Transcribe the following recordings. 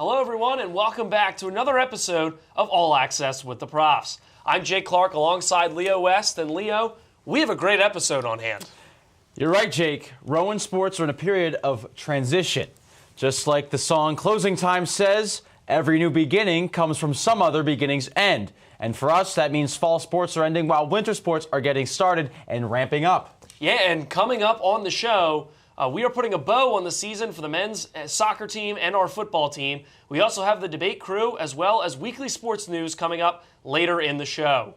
Hello, everyone, and welcome back to another episode of All Access with the Profs. I'm Jake Clark alongside Leo West, and Leo, we have a great episode on hand. You're right, Jake. Rowan sports are in a period of transition. Just like the song Closing Time says, every new beginning comes from some other beginning's end. And for us, that means fall sports are ending while winter sports are getting started and ramping up. Yeah, and coming up on the show, we are putting a bow on the season for the men's soccer team and our football team. We also have the debate crew as well as weekly sports news coming up later in the show.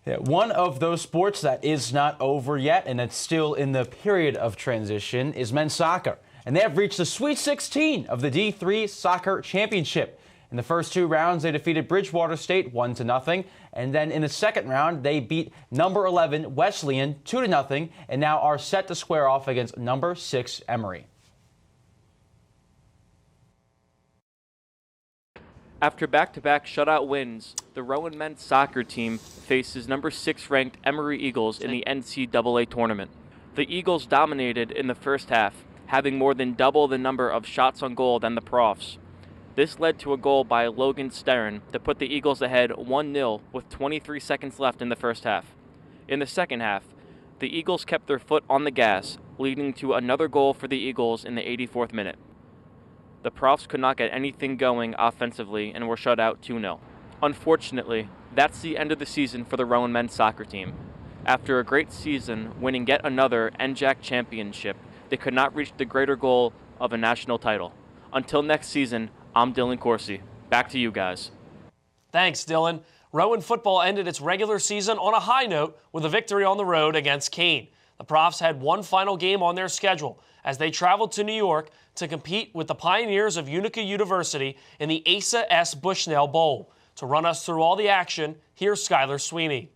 Yeah, one of those sports that is not over yet and it's still in the period of transition is men's soccer. And they have reached the Sweet 16 of the D3 Soccer Championship. In the first two rounds, they defeated Bridgewater State 1-0. And then in the second round, they beat number 11 Wesleyan 2-0 and now are set to square off against number 6 Emory. After back-to-back shutout wins, the Rowan men's soccer team faces number 6 ranked Emory Eagles in the NCAA tournament. The Eagles dominated in the first half, having more than double the number of shots on goal than the Profs. This led to a goal by Logan Stern to put the Eagles ahead 1-0 with 23 seconds left in the first half. In the second half, the Eagles kept their foot on the gas, leading to another goal for the Eagles in the 84th minute. The Profs could not get anything going offensively and were shut out 2-0. Unfortunately, that's the end of the season for the Rowan men's soccer team. After a great season winning yet another NJAC championship, they could not reach the greater goal of a national title. Until next season, I'm Dylan Corsi. Back to you guys. Thanks, Dylan. Rowan football ended its regular season on a high note with a victory on the road against Keene. The Profs had one final game on their schedule as they traveled to New York to compete with the Pioneers of Utica University in the Asa S. Bushnell Bowl. To run us through all the action, here's Skylar Sweeney.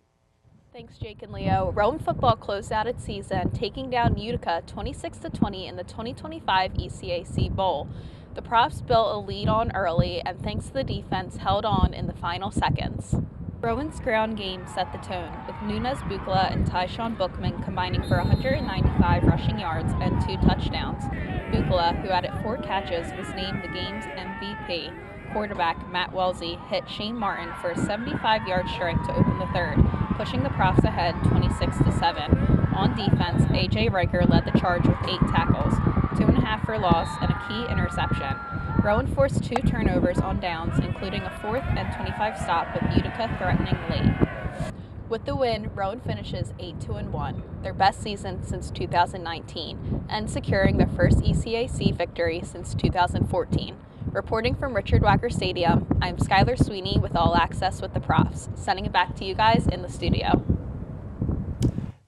Thanks, Jake and Leo. Rowan football closed out its season, taking down Utica 26-20 in the 2025 ECAC Bowl. The Profs built a lead on early, and thanks to the defense, held on in the final seconds. Rowan's ground game set the tone, with Nunez Bukla and Tyshawn Bookman combining for 195 rushing yards and 2 touchdowns. Bukla, who had 4 catches, was named the game's MVP. Quarterback Matt Wellesley hit Shane Martin for a 75-yard strike to open the third, pushing the Profs ahead 26-7. On defense, A.J. Riker led the charge with 8 tackles, 2.5 for loss, and a key interception. Rowan forced 2 turnovers on downs, including a 4th and 25 stop with Utica threatening late. With the win, Rowan finishes 8-1, their best season since 2019, and securing their first ECAC victory since 2014. Reporting from Richard Wacker Stadium, I'm Skylar Sweeney with All Access with the Profs, sending it back to you guys in the studio.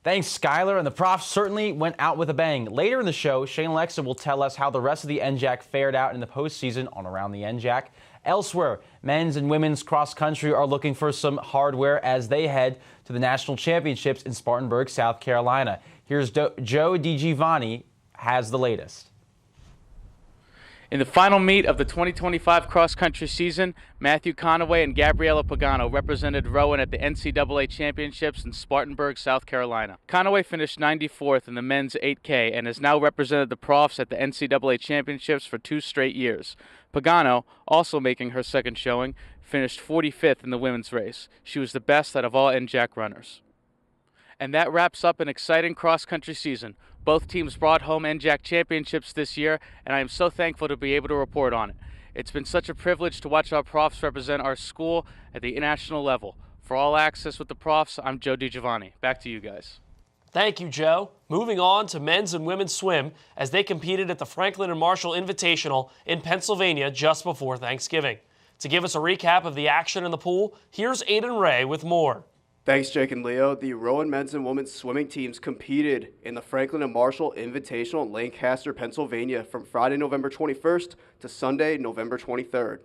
Thanks, Skylar, and the Profs certainly went out with a bang. Later in the show, Shane Lexon will tell us how the rest of the NJAC fared out in the postseason on Around the NJAC. Elsewhere, men's and women's cross country are looking for some hardware as they head to the national championships in Spartanburg, South Carolina. Here's Joe DiGiovanni has the latest. In the final meet of the 2025 cross-country season, Matthew Conaway and Gabriella Pagano represented Rowan at the NCAA Championships in Spartanburg, South Carolina. Conaway finished 94th in the men's 8K and has now represented the Profs at the NCAA Championships for 2 straight years. Pagano, also making her second showing, finished 45th in the women's race. She was the best out of all NJAC runners. And that wraps up an exciting cross-country season. Both teams brought home NJAC championships this year, and I am so thankful to be able to report on it. It's been such a privilege to watch our Profs represent our school at the international level. For All Access with the Profs, I'm Joe DiGiovanni. Back to you guys. Thank you, Joe. Moving on to men's and women's swim as they competed at the Franklin and Marshall Invitational in Pennsylvania just before Thanksgiving. To give us a recap of the action in the pool, here's Aiden Ray with more. Thanks, Jake and Leo. The Rowan men's and women's swimming teams competed in the Franklin and Marshall Invitational in Lancaster, Pennsylvania from Friday, November 21st to Sunday, November 23rd.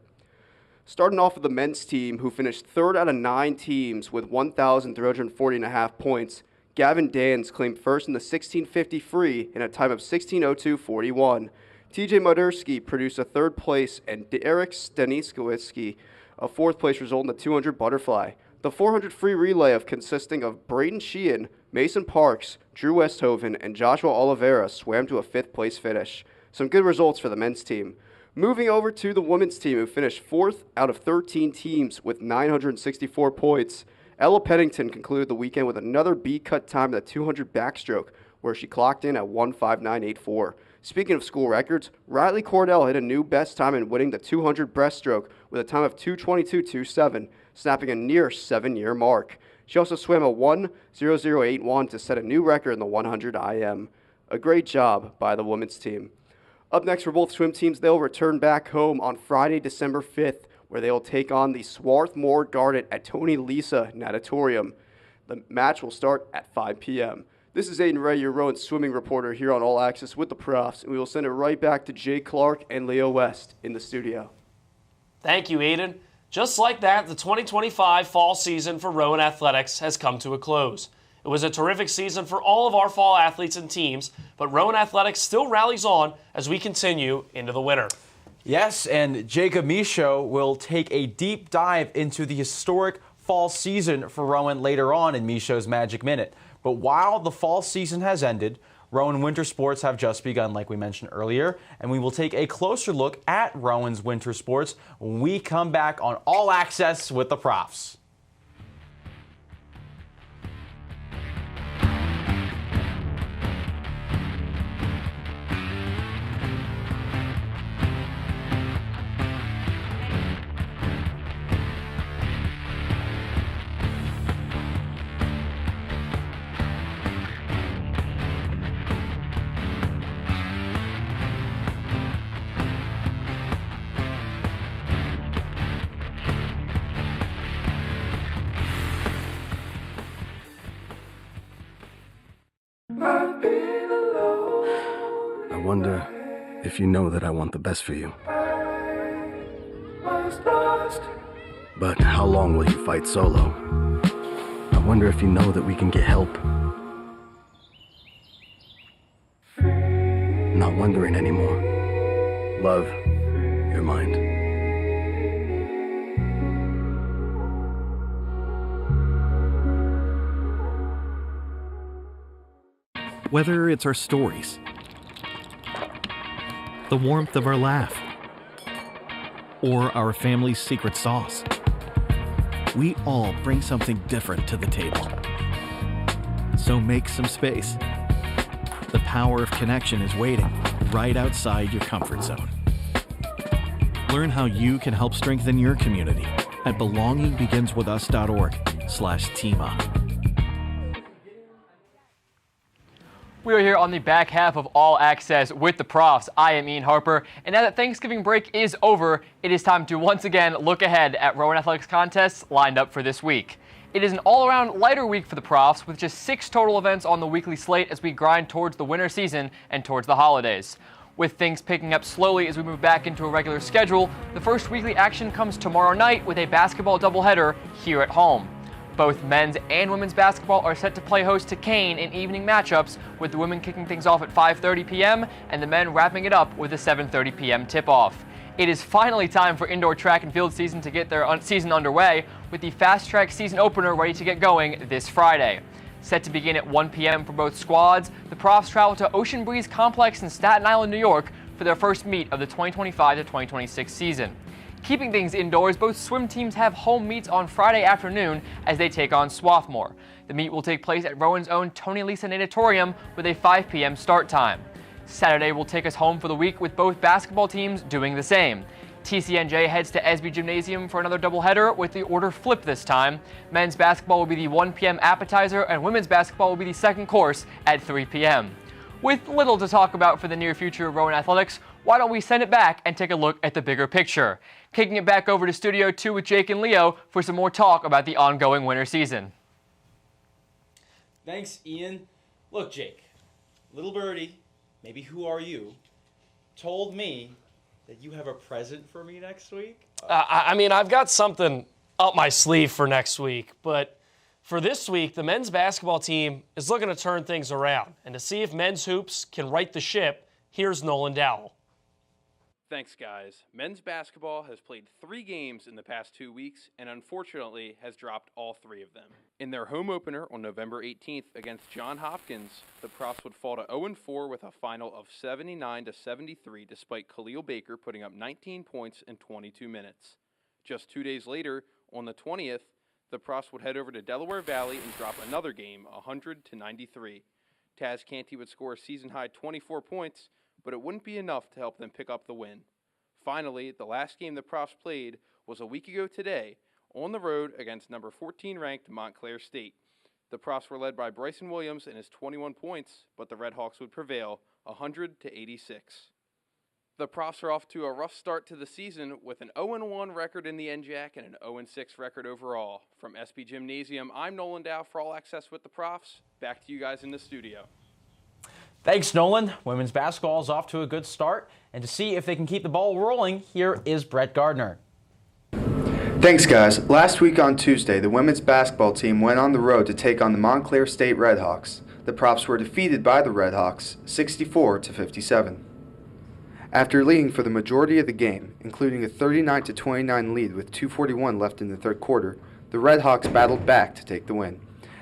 Starting off with the men's team, who finished 3rd out of 9 teams with 1,340.5 points, Gavin Dans claimed first in the 1650 free in a time of 16:02.41. TJ Modersky produced a 3rd place, and Derek Staniszewski a 4th place result in the 200 butterfly. The 400 free relay consisting of Braden Sheehan, Mason Parks, Drew Westhoven, and Joshua Oliveira swam to a 5th place finish. Some good results for the men's team. Moving over to the women's team, who finished 4th out of 13 teams with 964 points. Ella Pennington concluded the weekend with another B-cut time in the 200 backstroke, where she clocked in at 1:59.84. Speaking of school records, Riley Cordell hit a new best time in winning the 200 breaststroke with a time of 2:22.27, snapping a near 7-year mark. She also swam a 1:00.81 to set a new record in the 100 IM. A great job by the women's team. Up next for both swim teams, they'll return back home on Friday, December 5th, where they will take on the Swarthmore Garnet at Tony Lisa Natatorium. The match will start at 5 p.m. This is Aiden Ray, your Rowan swimming reporter here on All Access with the Profs, and we will send it right back to Jay Clark and Leo West in the studio. Thank you, Aiden. Just like that, the 2025 fall season for Rowan Athletics has come to a close. It was a terrific season for all of our fall athletes and teams, but Rowan Athletics still rallies on as we continue into the winter. Yes, and Jacob Michaud will take a deep dive into the historic fall season for Rowan later on in Michaud's Magic Minute. But while the fall season has ended, Rowan winter sports have just begun, like we mentioned earlier, and we will take a closer look at Rowan's winter sports when we come back on All Access with the Profs. I wonder if you know that I want the best for you. But how long will you fight solo? I wonder if you know that we can get help. Not wondering anymore. Love, your mind. Whether it's our stories, the warmth of our laugh, or our family's secret sauce, we all bring something different to the table. So make some space. The power of connection is waiting right outside your comfort zone. Learn how you can help strengthen your community at belongingbeginswithus.org/teamup. We are here on the back half of All Access with the Profs. I am Ian Harper, and now that Thanksgiving break is over, it is time to once again look ahead at Rowan Athletics contests lined up for this week. It is an all-around lighter week for the Profs, with just 6 total events on the weekly slate as we grind towards the winter season and towards the holidays. With things picking up slowly as we move back into a regular schedule, the first weekly action comes tomorrow night with a basketball doubleheader here at home. Both men's and women's basketball are set to play host to Kane in evening matchups, with the women kicking things off at 5:30 p.m. and the men wrapping it up with a 7:30 p.m. tip-off. It is finally time for indoor track and field season to get their season underway, with the fast track season opener ready to get going this Friday. Set to begin at 1 p.m. for both squads, the Profs travel to Ocean Breeze Complex in Staten Island, New York for their first meet of the 2025 to 2026 season. Keeping things indoors, both swim teams have home meets on Friday afternoon as they take on Swarthmore. The meet will take place at Rowan's own Tony Lisa Natatorium with a 5 p.m. start time. Saturday will take us home for the week with both basketball teams doing the same. TCNJ heads to Esby Gymnasium for another doubleheader with the order flipped this time. Men's basketball will be the 1 p.m. appetizer and women's basketball will be the second course at 3 p.m. With little to talk about for the near future of Rowan Athletics, why don't we send it back and take a look at the bigger picture? Kicking it back over to Studio 2 with Jake and Leo for some more talk about the ongoing winter season. Thanks, Ian. Look, Jake, little birdie, maybe who are you, told me that you have a present for me next week. I mean, I've got something up my sleeve for next week, but for this week, the men's basketball team is looking to turn things around. And to see if men's hoops can right the ship, here's Nolan Dowell. Thanks, guys. Men's basketball has played 3 games in the past 2 weeks and unfortunately has dropped all 3 of them. In their home opener on November 18th against Johns Hopkins, the Profs would fall to 0-4 with a final of 79-73 despite Khalil Baker putting up 19 points in 22 minutes. Just 2 days later, on the 20th, the Profs would head over to Delaware Valley and drop another game, 100-93. Taz Canty would score a season-high 24 points, but it wouldn't be enough to help them pick up the win. Finally, the last game the Profs played was a week ago today, on the road against number 14-ranked Montclair State. The Profs were led by Bryson Williams and his 21 points, but the Redhawks would prevail, 100-86. The Profs are off to a rough start to the season with an 0-1 record in the NJAC and an 0-6 record overall. From SB Gymnasium, I'm Nolan Dow for All Access with the Profs. Back to you guys in the studio. Thanks, Nolan. Women's basketball is off to a good start. And to see if they can keep the ball rolling, here is Brett Gardner. Thanks, guys. Last week on Tuesday, the women's basketball team went on the road to take on the Montclair State Redhawks. The Profs were defeated by the Redhawks, 64-57. After leading for the majority of the game, including a 39-29 lead with 2:41 left in the third quarter, the Redhawks battled back to take the win.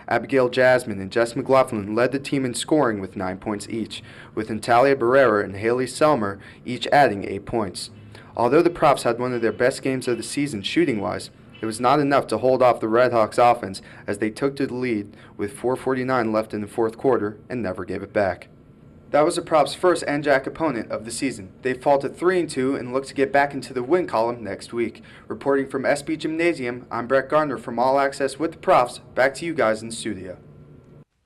Abigail Jasmine and Jess McLaughlin led the team in scoring with 9 points each, with Natalia Barrera and Haley Selmer each adding 8 points. Although the Profs had one of their best games of the season shooting-wise, it was not enough to hold off the Redhawks offense as they took to the lead with 4:49 left in the fourth quarter and never gave it back. That was the Profs' first NJAC opponent of the season. They fall to 3-2 and look to get back into the win column next week. Reporting from SB Gymnasium, I'm Brett Gardner from All Access with the Profs. Back to you guys in the studio.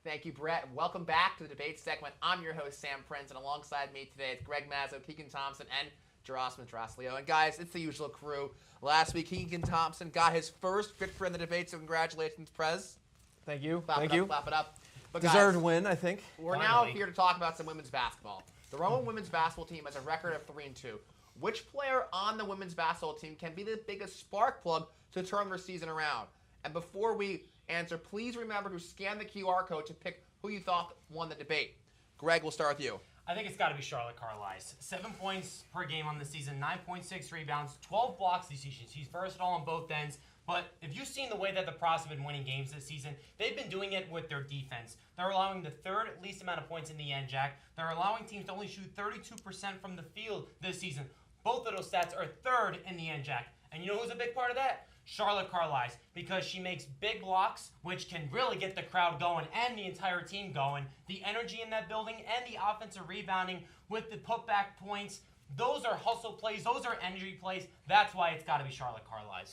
Thank you, Brett. Welcome back to the debate segment. I'm your host, Sam Prince, and alongside me today is Greg Mazzo, Keegan Thompson, and Jarosman Drosleo. And guys, it's the usual crew. Last week, Keegan Thompson got his first victory in the debate, so congratulations, Prez. Thank you. Clap Thank it up, you. clap it up. But Deserved guys, win, I think. We're now here to talk about some women's basketball. The Rowan women's basketball team has a record of 3-2. Which player on the women's basketball team can be the biggest spark plug to turn their season around? And before we answer, please remember to scan the QR code to pick who you thought won the debate. Greg, we'll start with you. I think it's got to be Charlotte Carlisle. 7 points per game on the season, 9.6 rebounds, 12 blocks this season. She's versatile on both ends. But if you've seen the way that the Profs have been winning games this season, they've been doing it with their defense. They're allowing the third least amount of points in the NJAC. They're allowing teams to only shoot 32% from the field this season. Both of those stats are third in the NJAC. And you know who's a big part of that? Charlotte Carlisle, because she makes big blocks, which can really get the crowd going and the entire team going. The energy in that building and the offensive rebounding with the putback points, those are hustle plays, those are energy plays. That's why it's got to be Charlotte Carlisle.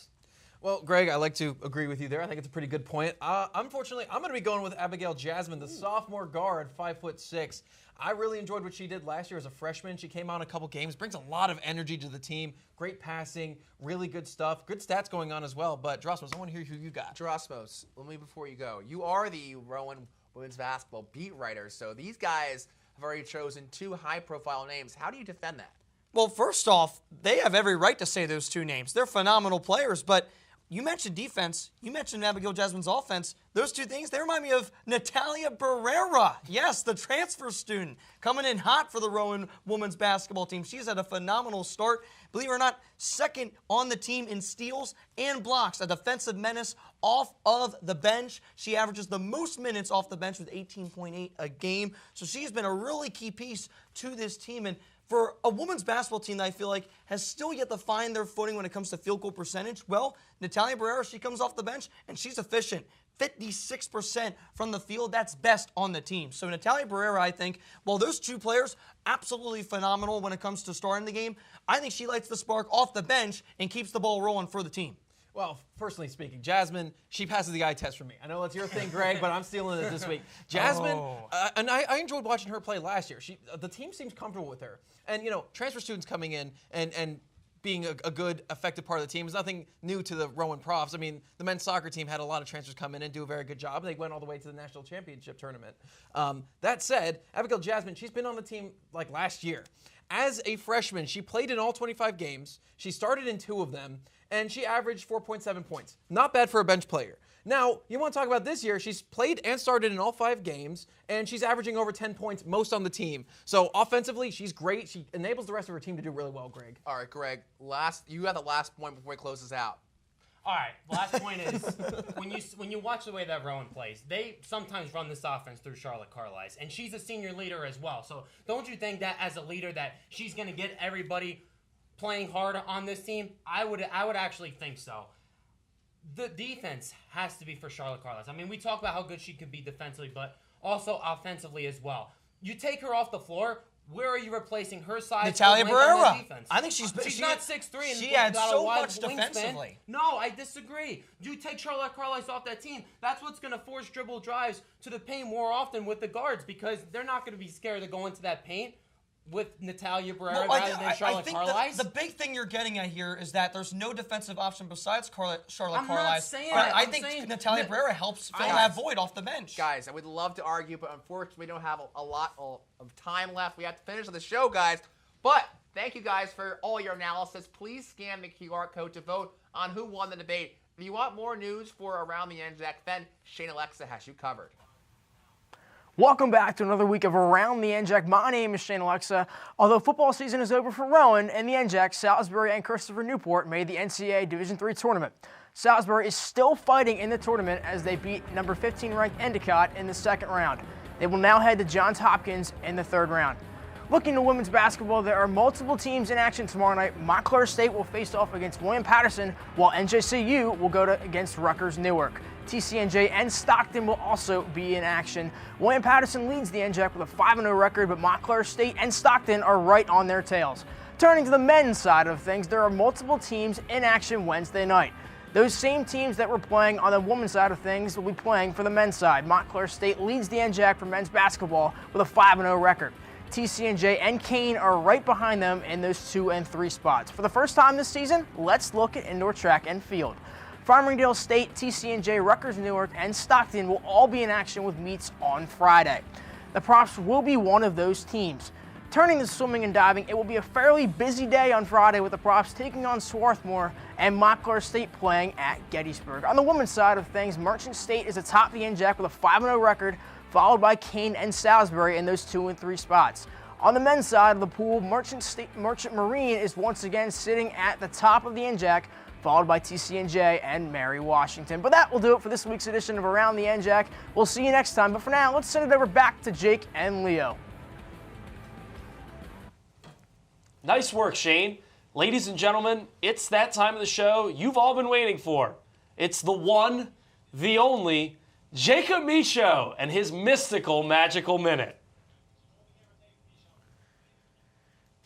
Well, Greg, I like to agree with you there. I think it's a pretty good point. Unfortunately, I'm going to be going with Abigail Jasmine, the sophomore guard, 5'6". I really enjoyed what she did last year as a freshman. She came out in a couple games, brings a lot of energy to the team. Great passing, really good stuff. Good stats going on as well. But, Drosmos, I want to hear who you got. Drosmos, let me before you go. You are the Rowan women's basketball beat writer, so these guys have already chosen 2 high-profile names. How do you defend that? Well, first off, they have every right to say those 2 names. They're phenomenal players, but you mentioned defense. You mentioned Abigail Jasmine's offense. Those 2 things, they remind me of Natalia Barrera. Yes, the transfer student coming in hot for the Rowan women's basketball team. She's had a phenomenal start. Believe it or not, second on the team in steals and blocks, a defensive menace off of the bench. She averages the most minutes off the bench with 18.8 a game. So she's been a really key piece to this team. And for a women's basketball team that I feel like has still yet to find their footing when it comes to field goal percentage, well, Natalia Barrera, she comes off the bench, and she's efficient. 56% from the field, that's best on the team. So Natalia Barrera, I think, while those 2 players, absolutely phenomenal when it comes to starting the game, I think she lights the spark off the bench and keeps the ball rolling for the team. Well, personally speaking, Jasmine, she passes the eye test for me. I know that's your thing, Greg, but I'm stealing it this week. Jasmine, and I enjoyed watching her play last year. The team seems comfortable with her. And, you know, transfer students coming in and being a good, effective part of the team is nothing new to the Rowan Profs. I mean, the men's soccer team had a lot of transfers come in and do a very good job. They went all the way to the national championship tournament. That said, Abigail Jasmine, she's been on the team like last year. As a freshman, she played in all 25 games. She started in 2 of them, and she averaged 4.7 points. Not bad for a bench player. Now, you want to talk about this year, she's played and started in all 5 games, and she's averaging over 10 points most on the team. So offensively, she's great. She enables the rest of her team to do really well, Greg. All right, Greg, you have the last point before we close this out. All right, last point is when you watch the way that Rowan plays, they sometimes run this offense through Charlotte Carlisle, and she's a senior leader as well. So don't you think that as a leader that she's going to get everybody playing hard on this team? I would actually think so. The defense has to be for Charlotte Carlisle. I mean, we talk about how good she can be defensively, but also offensively as well. You take her off the floor, where are you replacing her size? Natalia Barrera. I think she's not 6'3" and she had got so a wide much defensively. No, I disagree. You take Charlotte Carlisle off that team, that's what's going to force dribble drives to the paint more often with the guards because they're not going to be scared to go into that paint with Natalia Barrera rather than Charlotte Carlisle. The big thing you're getting at here is that there's no defensive option besides Charlotte Carlisle. I'm not saying but that. I think Natalia Barrera helps fill that void off the bench. Guys, I would love to argue, but unfortunately we don't have a lot of time left. We have to finish the show, guys. But thank you guys for all your analysis. Please scan the QR code to vote on who won the debate. If you want more news for Around the NJAC, then Shane Alexa has you covered. Welcome back to another week of Around the NJAC. My name is Shane Alexa. Although football season is over for Rowan and the NJAC, Salisbury and Christopher Newport made the NCAA Division III tournament. Salisbury is still fighting in the tournament as they beat number 15 ranked Endicott in the second round. They will now head to Johns Hopkins in the third round. Looking to women's basketball, there are multiple teams in action tomorrow night. Montclair State will face off against William Patterson, while NJCU will go against Rutgers Newark. TCNJ and Stockton will also be in action. William Patterson leads the NJAC with a 5-0 record, but Montclair State and Stockton are right on their tails. Turning to the men's side of things, there are multiple teams in action Wednesday night. Those same teams that were playing on the women's side of things will be playing for the men's side. Montclair State leads the NJAC for men's basketball with a 5-0 record. TCNJ and Kane are right behind them in those 2 and 3 spots. For the first time this season, let's look at indoor track and field. Farmingdale State, TCNJ, Rutgers Newark, and Stockton will all be in action with meets on Friday. The Profs will be one of those teams. Turning to swimming and diving, it will be a fairly busy day on Friday with the Profs taking on Swarthmore and Montclair State playing at Gettysburg. On the women's side of things, Merchant State is atop the NJAC with a 5-0 record, followed by Kane and Salisbury in those 2 and 3 spots. On the men's side of the pool, Merchant Marine is once again sitting at the top of the NJAC, followed by TCNJ and Mary Washington. But that will do it for this week's edition of Around the NJAC. We'll see you next time, but for now, let's send it over back to Jake and Leo. Nice work, Shane. Ladies and gentlemen, it's that time of the show you've all been waiting for. It's the one, the only, Jacob Michaud and his mystical, magical minute.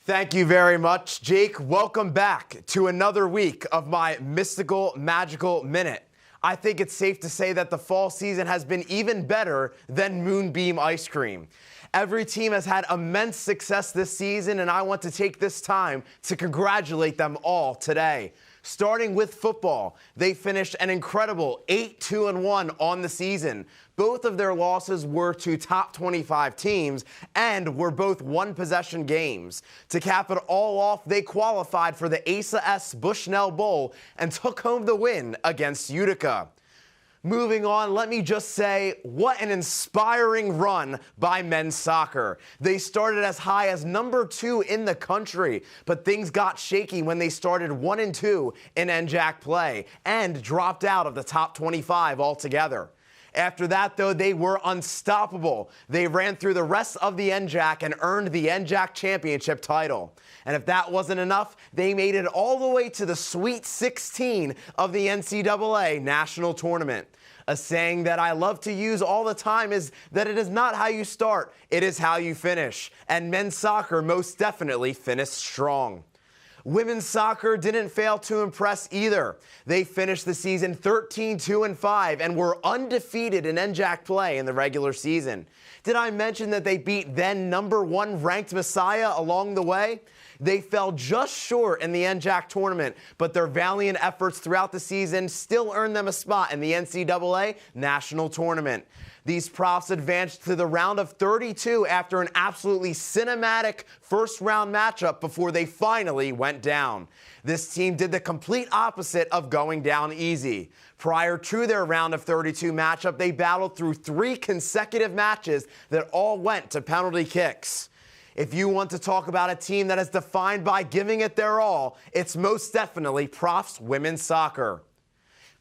Thank you very much, Jake. Welcome back to another week of my mystical, magical minute. I think it's safe to say that the fall season has been even better than Moonbeam ice cream. Every team has had immense success this season, and I want to take this time to congratulate them all today. Starting with football, they finished an incredible 8-2-1 on the season. Both of their losses were to top 25 teams and were both one-possession games. To cap it all off, they qualified for the ASA S Bushnell Bowl and took home the win against Utica. Moving on, let me just say, what an inspiring run by men's soccer. They started as high as number 2 in the country, but things got shaky when they started 1-2 in NJAC play and dropped out of the top 25 altogether. After that, though, they were unstoppable. They ran through the rest of the NJAC and earned the NJAC championship title. And if that wasn't enough, they made it all the way to the Sweet 16 of the NCAA National Tournament. A saying that I love to use all the time is that it is not how you start, it is how you finish. And men's soccer most definitely finished strong. Women's soccer didn't fail to impress either. They finished the season 13-2-5 and were undefeated in NJAC play in the regular season. Did I mention that they beat then number 1 ranked Messiah along the way? They fell just short in the NJAC tournament, but their valiant efforts throughout the season still earned them a spot in the NCAA National Tournament. These Profs advanced to the round of 32 after an absolutely cinematic first-round matchup before they finally went down. This team did the complete opposite of going down easy. Prior to their round of 32 matchup, they battled through 3 consecutive matches that all went to penalty kicks. If you want to talk about a team that is defined by giving it their all, it's most definitely Profs women's soccer.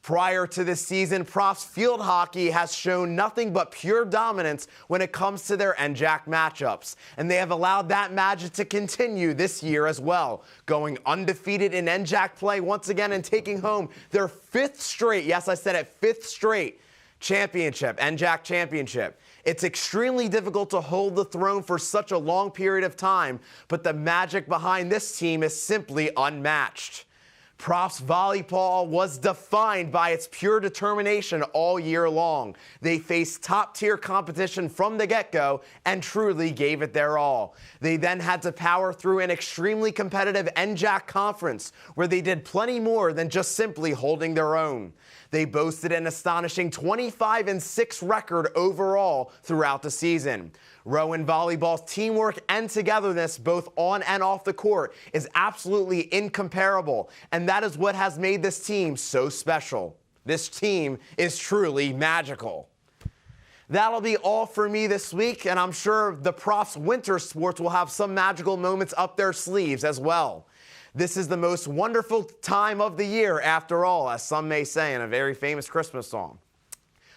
Prior to this season, Profs field hockey has shown nothing but pure dominance when it comes to their NJAC matchups, and they have allowed that magic to continue this year as well, going undefeated in NJAC play once again and taking home their 5th straight, yes, I said it, 5th straight championship, NJAC championship. It's extremely difficult to hold the throne for such a long period of time, but the magic behind this team is simply unmatched. Profs volleyball was defined by its pure determination all year long. They faced top-tier competition from the get-go and truly gave it their all. They then had to power through an extremely competitive NJAC conference where they did plenty more than just simply holding their own. They boasted an astonishing 25-6 record overall throughout the season. Rowan volleyball's teamwork and togetherness both on and off the court is absolutely incomparable, and that is what has made this team so special. This team is truly magical. That'll be all for me this week, and I'm sure the Profs winter sports will have some magical moments up their sleeves as well. This is the most wonderful time of the year, after all, as some may say in a very famous Christmas song.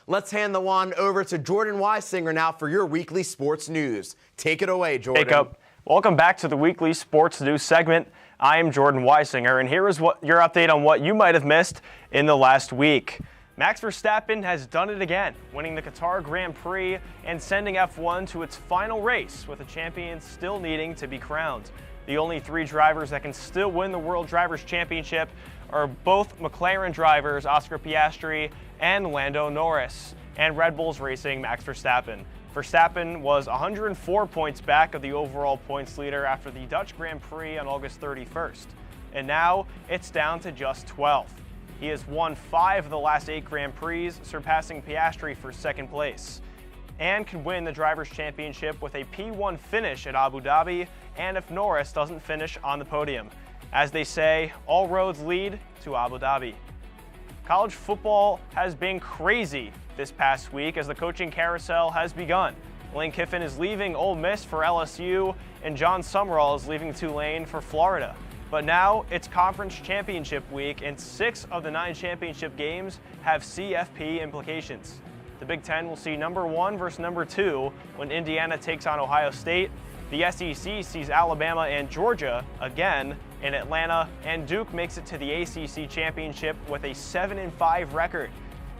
Let's hand the wand over to Jordan Weisinger now for your weekly sports news. Take it away, Jordan. Jacob, welcome back to the weekly sports news segment. I am Jordan Weisinger, and here is your update on what you might have missed in the last week. Max Verstappen has done it again, winning the Qatar Grand Prix and sending F1 to its final race, with the champion still needing to be crowned. The only 3 drivers that can still win the World Drivers' Championship are both McLaren drivers Oscar Piastri and Lando Norris, and Red Bull's racing Max Verstappen. Verstappen was 104 points back of the overall points leader after the Dutch Grand Prix on August 31st, and now it's down to just 12th. He has won 5 of the last 8 Grand Prix, surpassing Piastri for 2nd place, and can win the Drivers' Championship with a P1 finish at Abu Dhabi, and if Norris doesn't finish on the podium. As they say, all roads lead to Abu Dhabi. College football has been crazy this past week as the coaching carousel has begun. Lane Kiffin is leaving Ole Miss for LSU, and John Summerall is leaving Tulane for Florida. But now it's Conference Championship week, and 6 of the 9 championship games have CFP implications. The Big Ten will see number 1 versus number 2 when Indiana takes on Ohio State. The SEC sees Alabama and Georgia again in Atlanta, and Duke makes it to the ACC Championship with a 7-5 record.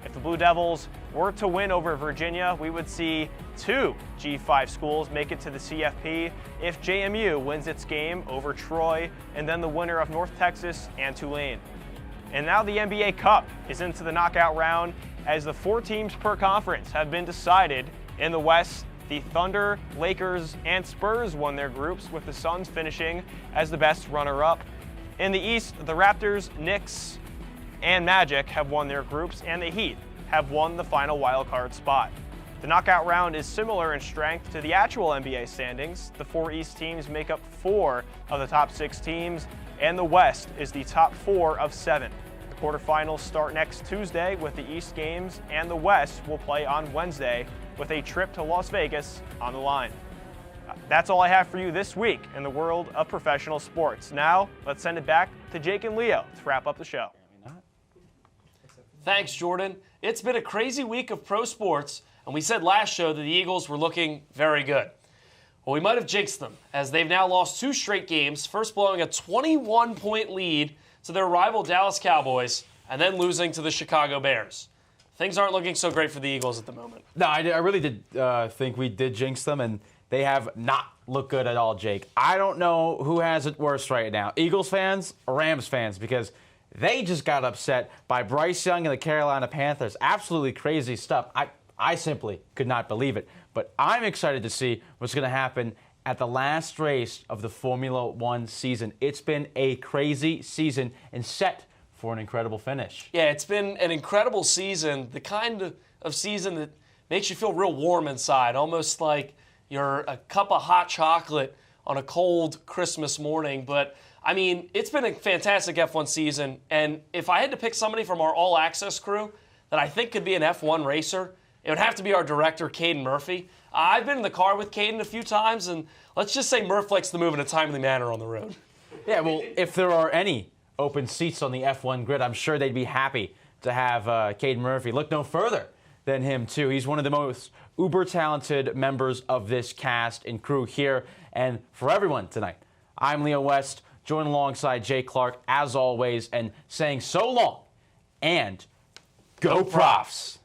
If the Blue Devils were to win over Virginia, we would see 2 G5 schools make it to the CFP if JMU wins its game over Troy, and then the winner of North Texas and Tulane. And now the NBA Cup is into the knockout round as the 4 teams per conference have been decided. In the West, the Thunder, Lakers, and Spurs won their groups, with the Suns finishing as the best runner-up. In the East, the Raptors, Knicks, and Magic have won their groups, and the Heat have won the final wildcard spot. The knockout round is similar in strength to the actual NBA standings. The 4 East teams make up 4 of the top 6 teams, and the West is the top 4 of 7. The quarterfinals start next Tuesday with the East games, and the West will play on Wednesday with a trip to Las Vegas on the line. That's all I have for you this week in the world of professional sports. Now, let's send it back to Jake and Leo to wrap up the show. Thanks, Jordan. It's been a crazy week of pro sports, and we said last show that the Eagles were looking very good. Well, we might have jinxed them, as they've now lost 2 straight games, first blowing a 21-point lead to their rival Dallas Cowboys, and then losing to the Chicago Bears. Things aren't looking so great for the Eagles at the moment. No, I really did think we did jinx them, and they have not looked good at all, Jake. I don't know who has it worse right now, Eagles fans or Rams fans, because they just got upset by Bryce Young and the Carolina Panthers. Absolutely crazy stuff. I simply could not believe it. But I'm excited to see what's going to happen at the last race of the Formula One season. It's been a crazy season and set for an incredible finish. Yeah, it's been an incredible season, the kind of season that makes you feel real warm inside, almost like you're a cup of hot chocolate on a cold Christmas morning. But, I mean, it's been a fantastic F1 season, and if I had to pick somebody from our All Access crew that I think could be an F1 racer, it would have to be our director, Caden Murphy. I've been in the car with Caden a few times, and let's just say Murph likes to move in a timely manner on the road. Yeah, well, if there are any open seats on the F1 grid, I'm sure they'd be happy to have Caden Murphy. Look no further than him, too. He's one of the most uber-talented members of this cast and crew here. And for everyone tonight, I'm Leo West, joined alongside Jay Clark, as always, and saying so long and go Profs!